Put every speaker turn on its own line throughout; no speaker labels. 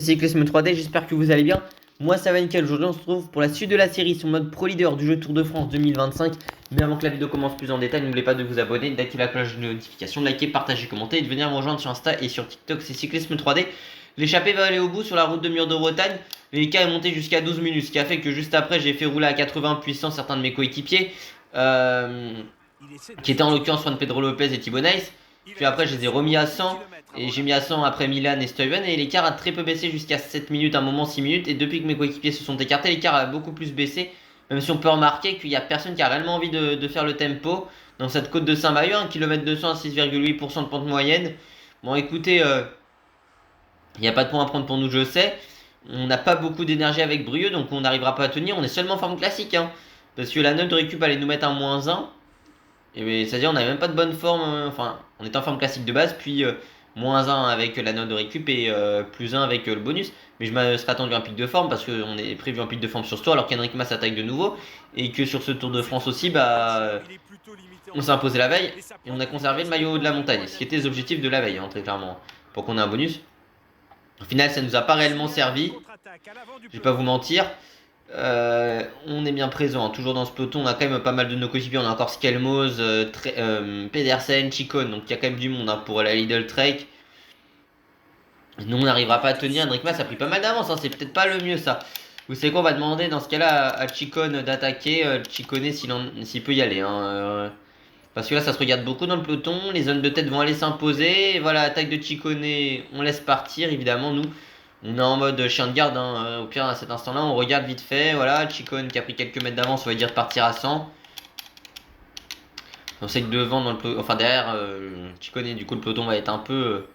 C'est Clesme 3D, j'espère que vous allez bien. Moi ça va nickel, aujourd'hui on se retrouve pour la suite de la série sur mode Pro Leader du jeu Tour de France 2025. Mais avant que la vidéo commence plus en détail, n'oubliez pas de vous abonner, d'activer la cloche de notification, de liker, partager, commenter et de venir me rejoindre sur Insta et sur TikTok, c'est Cyclisme 3D. L'échappée va aller au bout sur la route de Mur de Bretagne. L'écart est monté jusqu'à 12 minutes, ce qui a fait que juste après j'ai fait rouler à 80 puissants certains de mes coéquipiers, qui étaient en l'occurrence Juan Pedro Lopez et Thibaut Nice. Puis après je les ai remis à 100. Et j'ai mis à 100 après Milan et Stuyven. Et l'écart a très peu baissé jusqu'à 7 minutes, un moment 6 minutes. Et depuis que mes coéquipiers se sont écartés, l'écart a beaucoup plus baissé. Même si on peut remarquer qu'il n'y a personne qui a réellement envie de faire le tempo dans cette côte de Saint-Mahieu. 1 km 200 à 6,8% de pente moyenne. Bon écoutez, il n'y a pas de point à prendre pour nous, je sais. On n'a pas beaucoup d'énergie avec Brieux, donc on n'arrivera pas à tenir. On est seulement en forme classique, hein, parce que la note de récup allait nous mettre un -1. Et c'est-à-dire on n'avait même pas de bonne forme. Enfin, on était en forme classique de base, puis -1 avec la note de récup et +1 avec le bonus. Mais je me serais attendu un pic de forme parce qu'on est prévu un pic de forme sur ce tour alors qu'Henrik Mas attaque de nouveau. Et que sur ce Tour de France aussi, on s'est imposé la veille et on a conservé le maillot de la montagne. Ce qui était les objectifs de la veille, hein, très clairement. Pour qu'on ait un bonus. Au final, ça nous a pas réellement servi. Je vais pas vous mentir. On est bien présent, hein. Toujours dans ce peloton. On a quand même pas mal de nos coéquipiers. On a encore Skelmos, Pedersen, Chicone. Donc il y a quand même du monde, hein, pour la Lidl Trek. Nous on n'arrivera pas à tenir. Henrik Mas a pris pas mal d'avance, hein. C'est peut-être pas le mieux ça. Vous savez quoi, on va demander dans ce cas-là à Chicone d'attaquer. Chicone s'il peut y aller, hein. Parce que là ça se regarde beaucoup dans le peloton. Les zones de tête vont aller s'imposer. Et voilà, attaque de Chicone. On laisse partir. Évidemment, nous on est en mode chien de garde, hein. Au pire à cet instant là on regarde vite fait. Voilà, Chicone qui a pris quelques mètres d'avance, on va dire de partir à 100. On sait que devant dans le peloton, enfin derrière Chicone, du coup le peloton va être un peu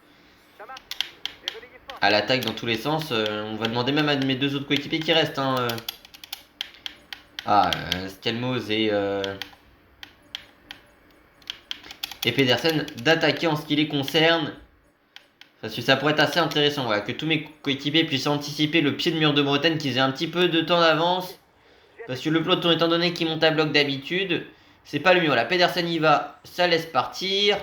à l'attaque dans tous les sens. On va demander même à mes deux autres coéquipiers qui restent, hein. Skelmos et Pedersen d'attaquer en ce qui les concerne. Parce que ça pourrait être assez intéressant, voilà, que tous mes coéquipiers puissent anticiper le pied de Mur de Bretagne, qu'ils aient un petit peu de temps d'avance. Parce que le peloton, étant donné qu'il monte à bloc d'habitude, c'est pas le mieux. Voilà, Pedersen y va, ça laisse partir.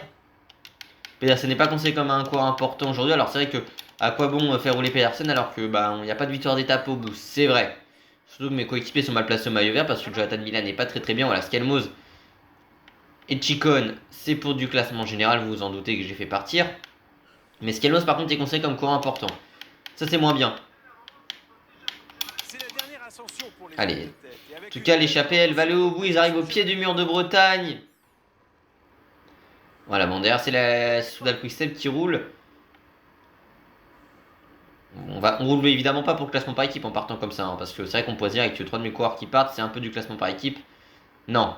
Pedersen n'est pas considéré comme un coureur important aujourd'hui. Alors c'est vrai que à quoi bon faire rouler Pedersen alors que il n'y a pas de victoire d'étape au bout, c'est vrai. Surtout que mes coéquipiers sont mal placés au maillot vert parce que le Jonathan Milan n'est pas très bien. Voilà, Skelmos et Chicone, c'est pour du classement général, vous vous en doutez que j'ai fait partir. Mais Skelmos par contre est considéré comme coureur important. Ça c'est moins bien. Allez. En tout cas l'échappée elle va aller au bout. Ils arrivent au pied du Mur de Bretagne. Voilà, bon derrière c'est la Soudal Quickstep qui roule. On roule évidemment pas pour le classement par équipe en partant comme ça, hein, parce que c'est vrai qu'on pourrait se dire avec 3 de mes coureurs qui partent, c'est un peu du classement par équipe. Non.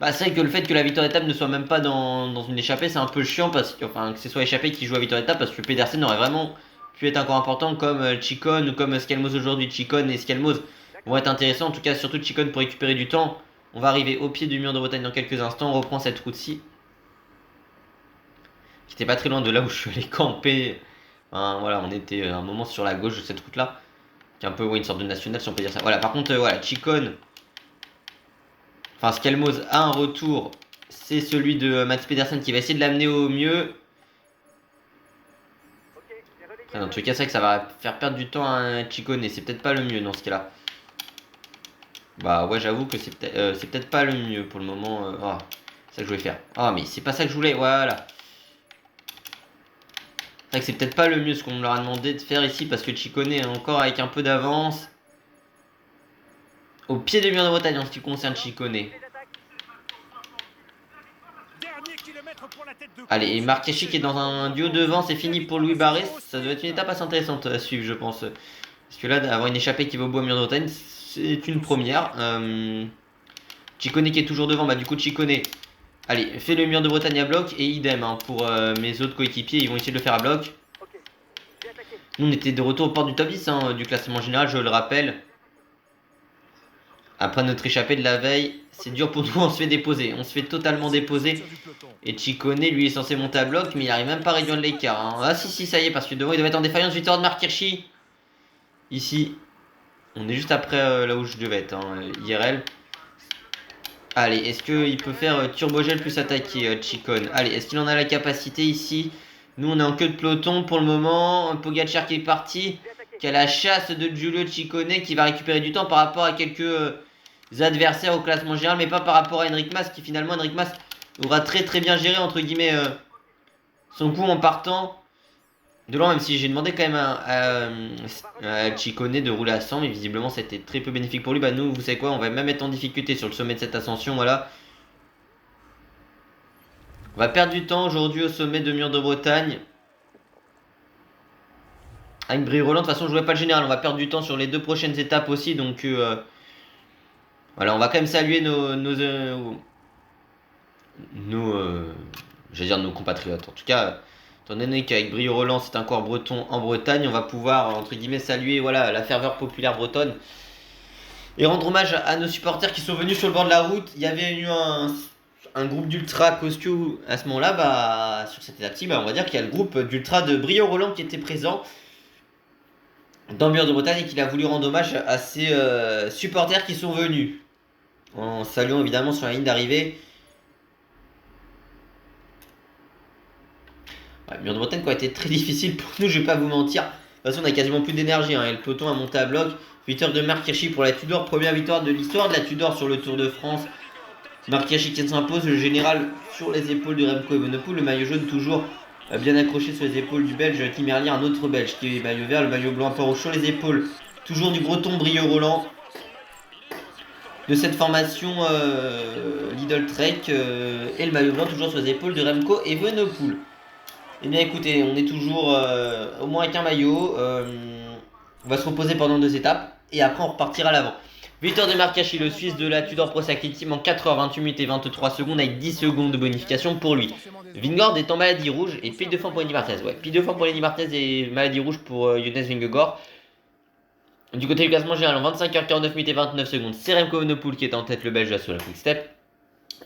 C'est vrai que le fait que la victoire d'étape ne soit même pas dans une échappée, c'est un peu chiant, parce que, enfin, que ce soit échappée qui joue à victoire d'étape, parce que Pedersen aurait vraiment pu être encore important comme Chicone ou comme Skelmos aujourd'hui. Chicone et Skelmos vont être intéressants, en tout cas surtout Chicone pour récupérer du temps. On va arriver au pied du Mur de Bretagne dans quelques instants, on reprend cette route-ci, qui était pas très loin de là où je suis allé camper. Enfin, voilà, on était un moment sur la gauche de cette route-là, qui est un peu une sorte de nationale si on peut dire ça. Voilà, par contre, voilà, Chicone, enfin Skelmos a un retour, c'est celui de Mats Pedersen qui va essayer de l'amener au mieux. Enfin, dans tous les cas, c'est vrai que ça va faire perdre du temps à un Chicone, et c'est peut-être pas le mieux dans ce cas-là. Bah ouais, j'avoue que c'est peut-être pas le mieux pour le moment. C'est ça que je voulais faire. Mais c'est pas ça que je voulais, voilà. C'est vrai que c'est peut-être pas le mieux ce qu'on leur a demandé de faire ici, parce que Chicone est encore avec un peu d'avance. Au pied du Mur de Bretagne en ce qui concerne Chicone. Allez, et Marquechi qui est dans un duo devant, c'est fini pour Louis Barré. Ça doit être une étape assez intéressante à suivre, je pense. Parce que là, d'avoir une échappée qui va au bout à Mur de Bretagne, c'est une première. Chicone qui est toujours devant, du coup Chicone, allez, fait le Mur de Bretagne à bloc, et idem, hein, pour mes autres coéquipiers, ils vont essayer de le faire à bloc. Nous on était de retour au port du top 10, hein, du classement général, je le rappelle. Après notre échappée de la veille, c'est dur pour nous, on se fait déposer. On se fait totalement déposer. Et Chicone, lui, est censé monter à bloc, mais il arrive même pas à réduire l'écart, hein. Ah si, ça y est, parce que devant il doit être en défaillance, victoire de Marc Hirschi. Ici, on est juste après là où je devais être, hein, IRL. Allez, est-ce qu'il peut faire turbogel plus attaquer, Chicone? Allez, est-ce qu'il en a la capacité ici? Nous, on est en queue de peloton pour le moment. Pogacar qui est parti. qui a la chasse de Giulio Ciccone qui va récupérer du temps par rapport à quelques adversaires au classement général, mais pas par rapport à Enric Mas qui finalement Enric Mas aura très bien géré entre guillemets son coup en partant de loin, même si j'ai demandé quand même à Ciccone de rouler à 100, mais visiblement ça a été très peu bénéfique pour lui. Bah nous, vous savez quoi, on va même être en difficulté sur le sommet de cette ascension, voilà. On va perdre du temps aujourd'hui au sommet de Mur de Bretagne. Avec Brie-Roland, de toute façon je jouais pas le général, on va perdre du temps sur les 2 prochaines étapes aussi, donc voilà, on va quand même saluer j'allais dire nos compatriotes. En tout cas, étant donné qu'avec Brie-Roland c'est un corps breton en Bretagne, on va pouvoir entre guillemets saluer voilà la ferveur populaire bretonne et rendre hommage à nos supporters qui sont venus sur le bord de la route. Il y avait eu un groupe d'ultra costaud à ce moment-là, bah sur cette étape-ci, bah, on va dire qu'il y a le groupe d'ultra de Brie-Roland qui était présent dans Mur de Bretagne et qu'il a voulu rendre hommage à ses supporters qui sont venus. En saluant évidemment sur la ligne d'arrivée. Ouais, Mur de Bretagne qui a été très difficile pour nous, je vais pas vous mentir. De toute façon, on a quasiment plus d'énergie, hein, et le peloton a monté à bloc. Victoire de Marc Hirschi pour la Tudor, première victoire de l'histoire de la Tudor sur le Tour de France. Marc Hirschi qui s'impose, le général sur les épaules de Remco Evenepoel, le maillot jaune toujours bien accroché sur les épaules du Belge Tim Merlier, un autre Belge qui est maillot vert, le maillot blanc un peu rouge sur les épaules, toujours du Breton Brie-Roland. De cette formation Lidl Trek et le maillot blanc toujours sur les épaules de Remco Evenepoel. Eh bien écoutez, on est toujours au moins avec un maillot. On va se reposer pendant 2 étapes et après on repartira à l'avant. Victoire de Marc Hirschi, le Suisse de la Tudor Pro Cycling Team en 4h28 minutes et 23 secondes avec 10 secondes de bonification pour lui. Vingegaard est en maladie rouge et pied de fin pour Lenny Martez. Ouais, pied de fin pour Lenny Martez et maladie rouge pour Jonas Vingegaard. Du côté du classement général, en 25h49 minutes et 29 secondes, c'est Remco Evenepoel qui est en tête, le Belge sur la Quick Step.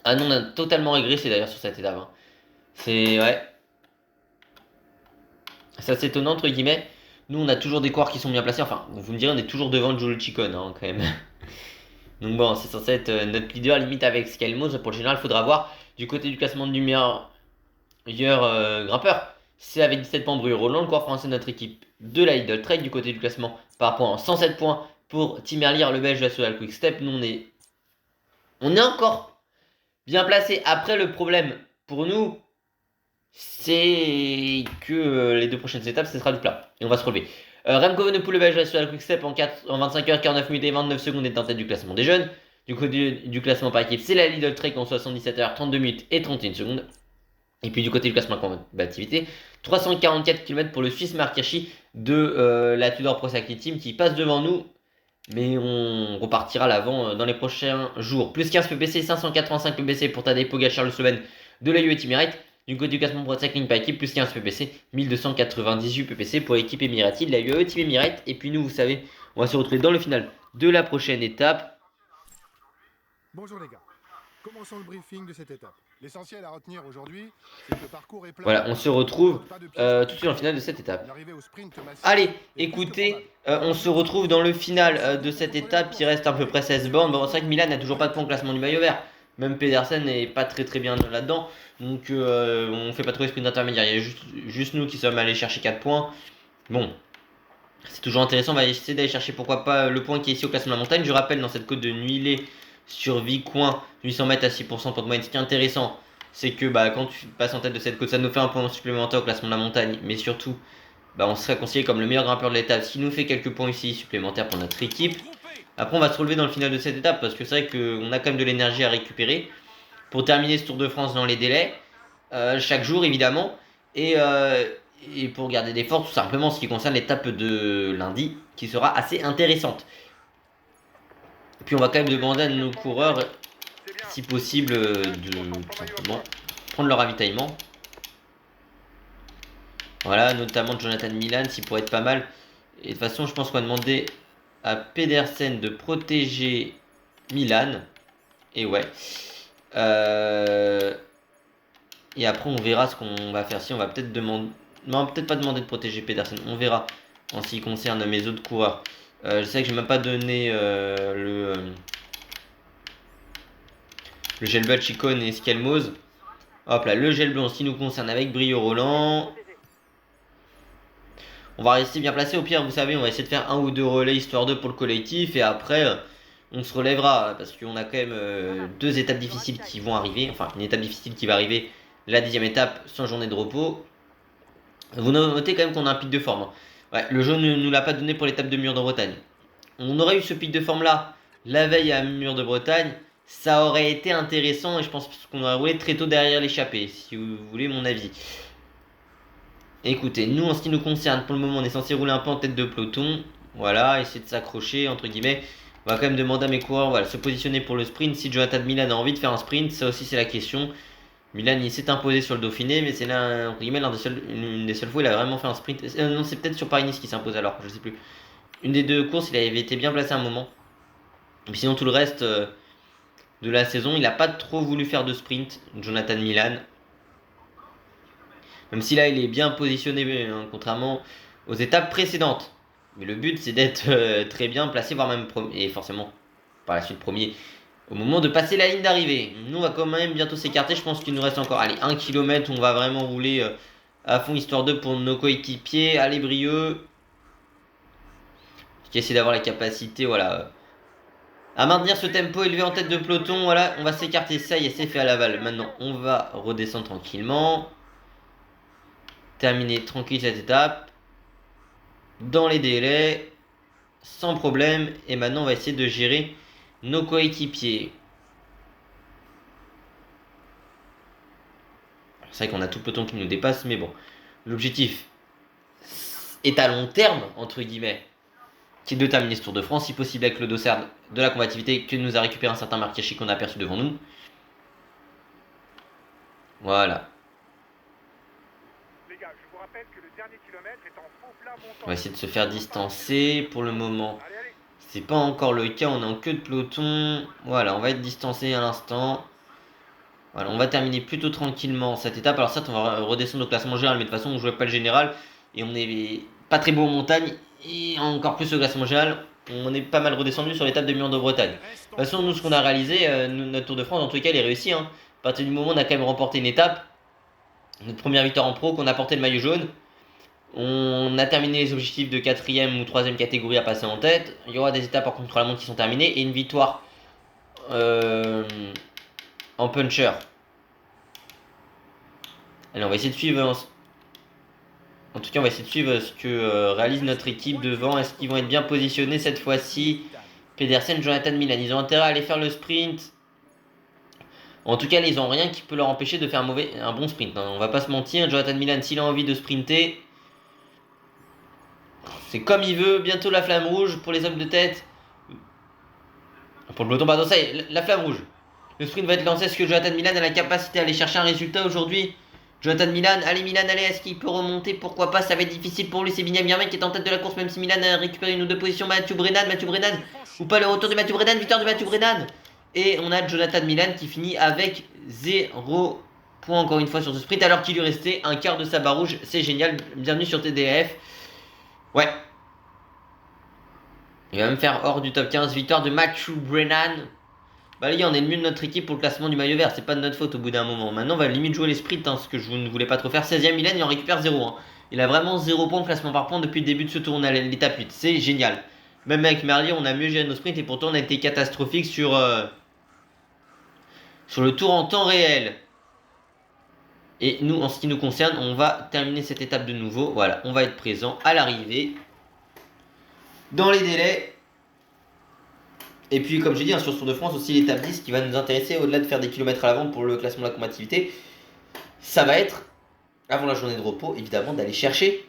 Ah non, on a totalement régressé d'ailleurs sur cette étape. Hein. C'est ouais. C'est assez étonnant entre guillemets. Nous on a toujours des coureurs qui sont bien placés. Enfin, vous me direz on est toujours devant Giulio Ciccone hein, quand même. Donc bon, c'est censé être notre leader limite avec Skelmos. Pour le général, il faudra voir du côté du classement du meilleur grimpeur. C'est avec 17 points Brie-Roland, le coureur français de notre équipe de la Lidl Trek. Du côté du classement par points, 107 points pour Tim Merlier, le Belge de la Solar Quick Step. Nous on est encore bien placé. Après le problème pour nous, c'est que les 2 prochaines étapes, ce sera du plat. Et on va se relever. Remco Evenepoel, le Belge sur la Quick Step en 25h49 minutes et 29 secondes est en tête du classement des jeunes. Du côté du classement par équipe, c'est la Lidl Trek en 77h, 32 minutes et 31 secondes. Et puis du côté du classement combativité, 344 km pour le Suisse Marc Hirschi de la Tudor Pro Cycling Team qui passe devant nous. Mais on repartira à l'avant dans les prochains jours. Plus 15 PPC, 585 PPC pour Tadej Pogacar, le Slovène de la UAE Team Emirates. Du côté du classement Pro Cycling par équipe, plus 15 PPC, 1298 PPC pour l'équipe Emirati de la UAE Team Emirates. Et puis nous, vous savez, on va se retrouver dans le final de la prochaine étape.
Bonjour les gars, commençons le briefing de cette étape. L'essentiel à retenir aujourd'hui, c'est que le parcours est plat.
Voilà, on se retrouve tout de suite dans le final de cette étape. Allez, écoutez, on se retrouve dans le final de cette étape qui reste à peu près 16 bornes. Bon, c'est vrai que Milan n'a toujours pas de point au classement du maillot vert. Même Pedersen n'est pas très bien là-dedans. Donc on fait pas trop les sprints intermédiaires. Il y a juste nous qui sommes allés chercher 4 points. Bon, c'est toujours intéressant. On va essayer d'aller chercher pourquoi pas le point qui est ici au classement de la montagne. Je rappelle dans cette côte de Nuilé sur Vicoin, 800 mètres à 6% pour de moyenne. Ce qui est intéressant, c'est que bah, quand tu passes en tête de cette côte, ça nous fait un point supplémentaire au classement de la montagne. Mais surtout, bah, on serait considéré comme le meilleur grimpeur de l'étape. Ce qui nous fait quelques points ici supplémentaires pour notre équipe. Après, on va se relever dans le final de cette étape parce que c'est vrai qu'on a quand même de l'énergie à récupérer pour terminer ce Tour de France dans les délais, chaque jour évidemment, et pour garder des forces tout simplement en ce qui concerne l'étape de lundi qui sera assez intéressante. Puis on va quand même demander à nos coureurs, si possible, de tout simplement prendre leur ravitaillement. Voilà, notamment Jonathan Milan, s'il pourrait être pas mal. Et de toute façon, je pense qu'on va demander à Pedersen de protéger Milan. Et ouais. Et après, on verra ce qu'on va faire. Si on va peut-être demander. Non, peut-être pas demander de protéger Pedersen. On verra en ce qui concerne mes autres coureurs. Je sais que je n'ai même pas donné le gel bleu à Ciccone et Skelmos. Hop là, le gel bleu en ce qui nous concerne avec Brie-Roland. On va rester bien placé. Au pire, vous savez, on va essayer de faire 1 ou 2 relais histoire de pour le collectif. Et après, on se relèvera. Parce qu'on a quand même 2 étapes difficiles qui vont arriver. Enfin, une étape difficile qui va arriver. La 10e étape, sans journée de repos. Vous notez quand même qu'on a un pic de forme. Hein. Ouais, le jeu ne nous l'a pas donné pour l'étape de Mur de Bretagne. On aurait eu ce pic de forme là la veille à Mur de Bretagne. Ça aurait été intéressant et je pense qu'on aurait roulé très tôt derrière l'échappée, si vous voulez mon avis. Écoutez, nous en ce qui nous concerne, pour le moment on est censé rouler un peu en tête de peloton. Voilà, essayer de s'accrocher entre guillemets. On va quand même demander à mes coureurs, voilà, se positionner pour le sprint. Si Jonathan Milan a envie de faire un sprint, ça aussi c'est la question. Milan il s'est imposé sur le Dauphiné, mais c'est là, entre guillemets, une des seules fois où il a vraiment fait un sprint. Non, c'est peut-être sur Paris-Nice qui s'impose alors, je sais plus. Une des 2 courses, il avait été bien placé à un moment. Et puis sinon tout le reste de la saison, il n'a pas trop voulu faire de sprint, Jonathan Milan. Même si là il est bien positionné, hein, contrairement aux étapes précédentes. Mais le but c'est d'être très bien placé, voire même premier, et forcément par la suite premier, au moment de passer la ligne d'arrivée. Nous on va quand même bientôt s'écarter, je pense qu'il nous reste encore allez, 1 km, on va vraiment rouler à fond histoire de pour nos coéquipiers. Allez Brieux, qui essaie d'avoir la capacité, voilà, à maintenir ce tempo élevé en tête de peloton. Voilà, on va s'écarter, ça y est, c'est fait à l'aval. Maintenant on va redescendre tranquillement. Terminer tranquille cette étape. Dans les délais. Sans problème. Et maintenant on va essayer de gérer nos coéquipiers. C'est vrai qu'on a tout le peloton qui nous dépasse, mais bon. L'objectif est à long terme, entre guillemets, qui est de terminer ce Tour de France, si possible avec le dossard de la combativité que nous a récupéré un certain Marc Hirschi qu'on a aperçu devant nous. Voilà. On va essayer de se faire distancer. Pour le moment, c'est pas encore le cas. On est en queue de peloton. Voilà, on va être distancé à l'instant. Voilà, on va terminer plutôt tranquillement cette étape. Alors certes, on va redescendre au classement général, mais de toute façon, on jouait pas le général. Et on est pas très beau en montagne. Et encore plus au classement général. On est pas mal redescendu sur l'étape de Mur de Bretagne. De toute façon, nous, ce qu'on a réalisé, notre Tour de France, en tout cas, il est réussi. Hein. À partir du moment où on a quand même remporté une étape, notre première victoire en pro, qu'on a porté le maillot jaune. On a terminé les objectifs de 4e ou 3e catégorie à passer en tête. Il y aura des étapes en contre-la-montre qui sont terminées. Et une victoire en puncher. Allez, on va essayer de suivre. En tout cas, on va essayer de suivre ce que réalise notre équipe devant. Est-ce qu'ils vont être bien positionnés cette fois-ci? Pedersen, Jonathan Milan. Ils ont intérêt à aller faire le sprint. En tout cas, ils n'ont rien qui peut leur empêcher de faire un bon sprint. Hein. On va pas se mentir. Jonathan Milan, s'il a envie de sprinter, c'est comme il veut. Bientôt la flamme rouge pour les hommes de tête. Pour le peloton, pardon, ça y est, la flamme rouge. Le sprint va être lancé. Est-ce que Jonathan Milan a la capacité à aller chercher un résultat aujourd'hui? Jonathan Milan, allez, est-ce qu'il peut remonter? Pourquoi pas, ça va être difficile pour lui. C'est Binyam Yermek qui est en tête de la course, même si Milan a récupéré une ou 2 positions. Mathieu Brennan, ou pas le retour de Mathieu Brennan, victoire de Mathieu Brennan. Et on a Jonathan Milan qui finit avec 0 points encore une fois sur ce sprint, alors qu'il lui restait un quart de sa barre rouge. C'est génial, bienvenue sur TDF. Ouais. Il va même faire hors du top 15, victoire de Mathieu Brennan. Bah les gars, on est le mieux de notre équipe pour le classement du maillot vert, c'est pas de notre faute au bout d'un moment. Maintenant on va limite jouer les sprints, hein, ce que je ne voulais pas trop faire. 16ème Milan, il en récupère 0. Hein. Il a vraiment 0 points de classement par point depuis le début de ce tour, on a l'étape 8, c'est génial. Même avec Merlier, on a mieux géré nos sprints et pourtant on a été catastrophique sur le tour en temps réel. Et nous, en ce qui nous concerne, on va terminer cette étape de nouveau. Voilà, on va être présent à l'arrivée, dans les délais. Et puis, comme j'ai dit, hein, sur ce Tour de France, aussi l'étape 10 qui va nous intéresser, au-delà de faire des kilomètres à l'avant pour le classement de la combativité, ça va être, avant la journée de repos, évidemment, d'aller chercher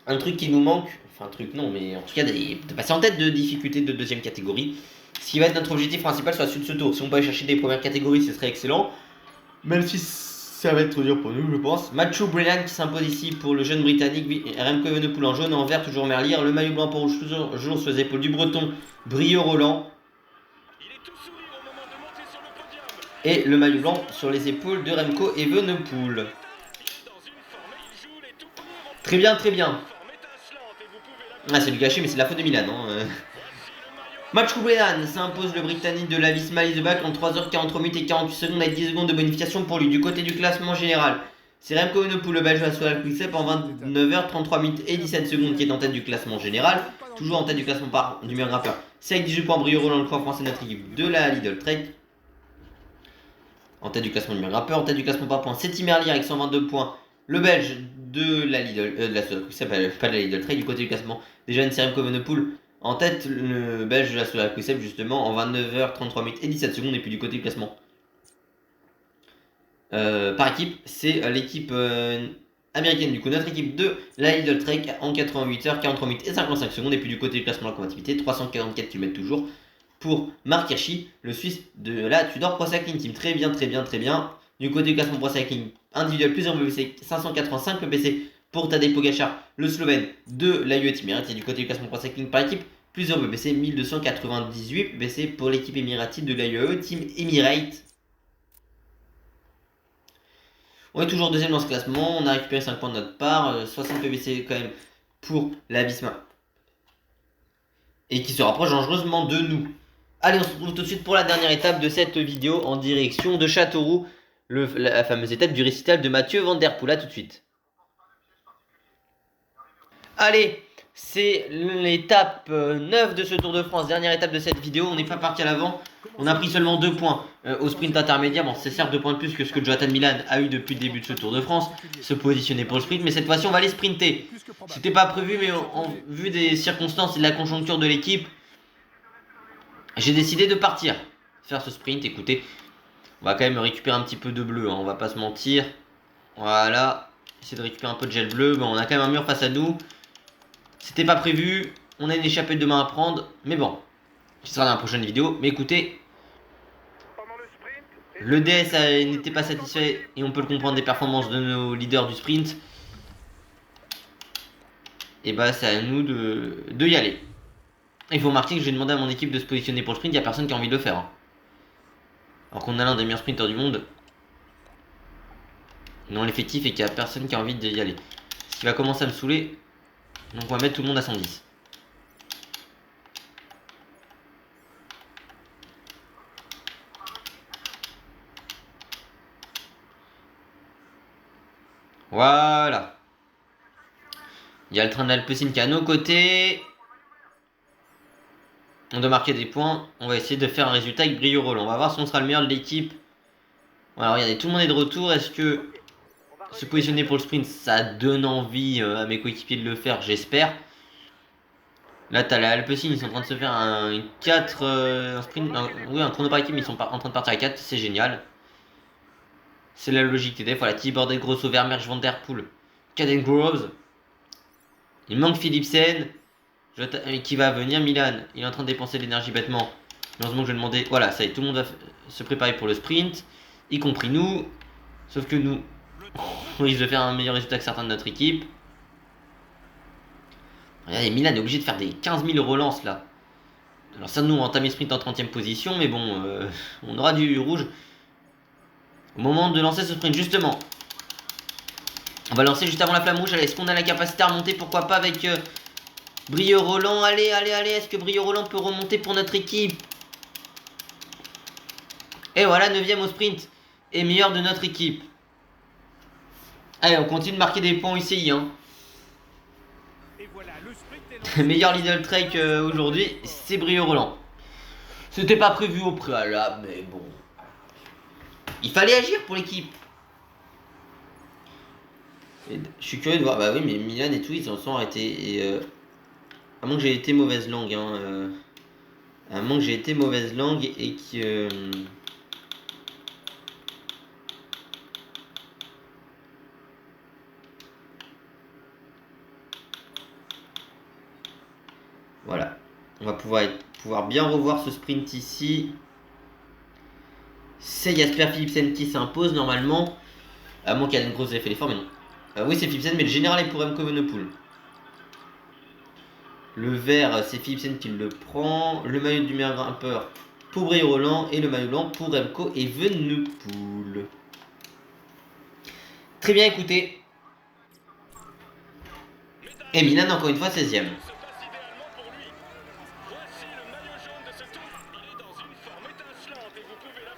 un truc qui nous manque, enfin un truc non, mais en tout cas de passer en tête de difficulté de 2ème catégorie. Ce qui va être notre objectif principal sur la suite de ce tour. Si on peut aller chercher des premières catégories, ce serait excellent. Même si ça va être trop dur pour nous, je pense. Mathieu Brennan qui s'impose ici pour le jeune Britannique. Remco Evenepoel en jaune, en vert, toujours Merlier. Le maillot blanc pour rouge, toujours sur les épaules du Breton, Brieux Roland. Et le maillot blanc sur les épaules de Remco Evenepoel. Très bien, très bien. Ah, c'est du gâché, mais c'est de la faute de Milan. Hein. Mathieu Brennan s'impose le Britannique de la Visma Leaseback en 3h43 minutes et 48 secondes avec 10 secondes de bonification pour lui. Du côté du classement général, C'est Remco Evenepoel, le belge Solar Quickstep en 29h33 minutes et 17 secondes qui est en tête du classement général. Toujours en tête du classement du meilleur grimpeur. C'est avec 18 points, Brio Roland, le croix français, notre équipe de la Lidl Trek. En tête du classement du meilleur grimpeur. En tête du classement par points, c'est Tim Merlier avec 122 points. Le belge de la Lidl, de la Solar Quickstep, pas de la Lidl Trek. Du côté du classement, déjà c'est Remco Evenepoel. En tête, le belge de la Solar Quickstep justement en 29h33 minutes et 17 secondes. Et puis du côté du classement par équipe, c'est l'équipe américaine, du coup notre équipe de la Lidl Trek en 88h43 minutes et 55 secondes. Et puis du côté du classement de la combativité, 344 km toujours pour Marc Hirschi, le Suisse de la Tudor Pro Cycling Team. Très bien. Du côté du classement Pro Cycling individuel, plusieurs PBC, 585 PBC pour Tadej Pogacar, le Slovène de la UAE Team Emirates. Et du côté du classement Pro Cycling par équipe, plusieurs PBC, 1298 PBC pour l'équipe émirati de la UAE Team Emirates. On est toujours deuxième dans ce classement, on a récupéré 5 points de notre part, 60 PBC quand même pour la Visma. Et qui se rapproche dangereusement de nous. Allez, on se retrouve tout de suite pour la dernière étape de cette vidéo en direction de Châteauroux. La fameuse étape du récital de Mathieu Van Der Poel. À tout de suite. Allez, c'est l'étape 9 de ce Tour de France, dernière étape de cette vidéo. On n'est pas parti à l'avant, on a pris seulement 2 points au sprint intermédiaire. Bon, c'est certes 2 points de plus que ce que Jonathan Milan a eu depuis le début de ce Tour de France, se positionner pour le sprint, mais cette fois-ci on va aller sprinter. C'était pas prévu, mais vu des circonstances et de la conjoncture de l'équipe, j'ai décidé de partir faire ce sprint. Écoutez, on va quand même récupérer un petit peu de bleu, hein, on va pas se mentir. Voilà, essayer de récupérer un peu de gel bleu. Bon, on a quand même un mur face à nous. C'était pas prévu, on a une échappée de demain à prendre, mais bon, ce sera dans la prochaine vidéo. Mais écoutez, le DS n'était pas satisfait, et on peut le comprendre, des performances de nos leaders du sprint. Et bah c'est à nous de y aller. Il faut remarquer que j'ai demandé à mon équipe de se positionner pour le sprint, il n'y a personne qui a envie de le faire. Hein. Alors qu'on a l'un des meilleurs sprinters du monde dans l'effectif et qu'il n'y a personne qui a envie d'y aller. Ce qui va commencer à me saouler. Donc on va mettre tout le monde à 110. Voilà. Il y a le train de l'Alpecin qui est à nos côtés. On doit marquer des points. On va essayer de faire un résultat avec Brio Roland. On va voir si on sera le meilleur de l'équipe. Voilà, regardez, tout le monde est de retour. Est-ce que se positionner pour le sprint, ça donne envie à mes coéquipiers de le faire? J'espère. Là, t'as la Alpecin, ils sont en train de se faire un 4, un chrono par équipe, mais ils sont en train de partir à 4, c'est génial. C'est la logique TDF, voilà, T-Bordel, Grosso, Vermerge, Van Der Poel, Caden Groves. Il manque Philipsen, qui va venir, Milan, il est en train de dépenser de l'énergie bêtement. Heureusement que je vais demander, voilà, ça y est, tout le monde va se préparer pour le sprint, y compris nous. Sauf que nous, on risque de faire un meilleur résultat que certains de notre équipe. Regardez, Milan est obligé de faire des 15 000 relances là. Alors ça, nous on entame le sprint en 30e position, mais bon, on aura du rouge au moment de lancer ce sprint, justement. On va lancer juste avant la flamme rouge. Allez, est-ce qu'on a la capacité à remonter? Pourquoi pas avec Brio Roland? Allez, est-ce que Brio Roland peut remonter pour notre équipe? Et voilà, 9ème au sprint et meilleur de notre équipe. Allez, on continue de marquer des points ici, hein. Meilleur Lidl Trek aujourd'hui, c'est Brio Roland. C'était pas prévu au préalable, mais bon. Il fallait agir pour l'équipe. Je suis curieux de voir. Bah oui, mais Milan et tout, ils en sont arrêtés. Et à moins que j'ai été mauvaise langue, hein. À moins que j'ai été mauvaise langue et que. Voilà. On va pouvoir bien revoir ce sprint ici. C'est Jasper Philipsen qui s'impose normalement. À moins qu'il y ait une grosse effet l'effort, mais non. Oui, c'est Philipsen, mais le général est pour Remco Evenepoel. Le vert, c'est Philipsen qui le prend. Le maillot du meilleur grimpeur pour Brio Roland. Et le maillot blanc pour Remco Evenepoel. Très bien, écoutez. Et Milan, encore une fois, 16ème.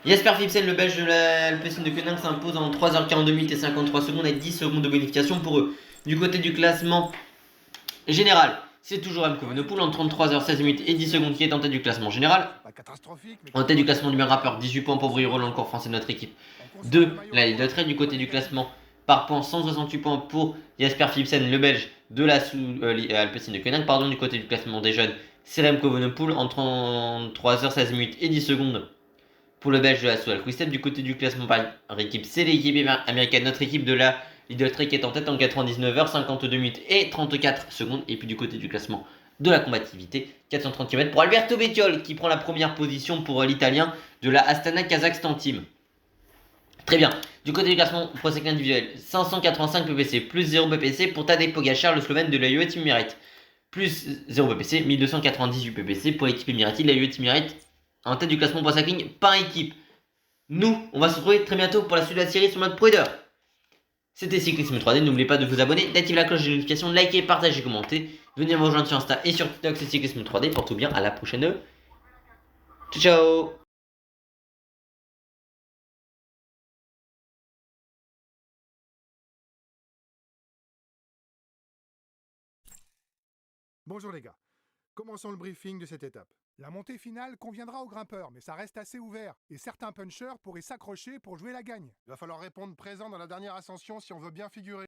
Jasper Philipsen, le belge de la Alpecin de Koenig, s'impose en 3h42 minutes et 53 secondes avec 10 secondes de bonification pour eux. Du côté du classement général, c'est toujours Remco Evenepoel en 33h16 minutes et 10 secondes qui est en tête du classement général. En tête du classement du meilleur rappeur, 18 points pour Brie Roland, le corps français de notre équipe. 2, la ligne de trait du côté du classement par points, 168 points pour Jasper Philipsen, le belge de la Alpecin de Koenig. Pardon, du côté du classement des jeunes, c'est Remco Evenepoel en 33h16 minutes et 10 secondes pour le belge de la Soudal Quick-Step. Du côté du classement par équipe, c'est l'équipe américaine, notre équipe de la Lidl Trek est en tête en 99h, 52 minutes et 34 secondes. Et puis du côté du classement de la combativité, 430 km pour Alberto Bettiol qui prend la première position pour l'italien de la Astana Kazakhstan Team. Très bien. Du côté du classement Pro Cycling individuel, 585 ppc plus 0 ppc pour Tadej Pogacar, le Slovène de la UAE Team Emirates. Plus 0 ppc, 1298 ppc pour l'équipe Emirates, la UAE Team Emirates en tête du classement Pro Cycling par équipe. Nous, on va se retrouver très bientôt pour la suite de la série sur notre Proider. C'était Cyclisme 3D, n'oubliez pas de vous abonner, d'activer la cloche de notification, de liker, partager, commenter. Venez me rejoindre sur Insta et sur TikTok, c'est Cyclisme 3D. Portez bien, à la prochaine. Ciao, ciao.
Bonjour les gars. Commençons le briefing de cette étape. La montée finale conviendra aux grimpeurs, mais ça reste assez ouvert, et certains punchers pourraient s'accrocher pour jouer la gagne. Il va falloir répondre présent dans la dernière ascension si on veut bien figurer.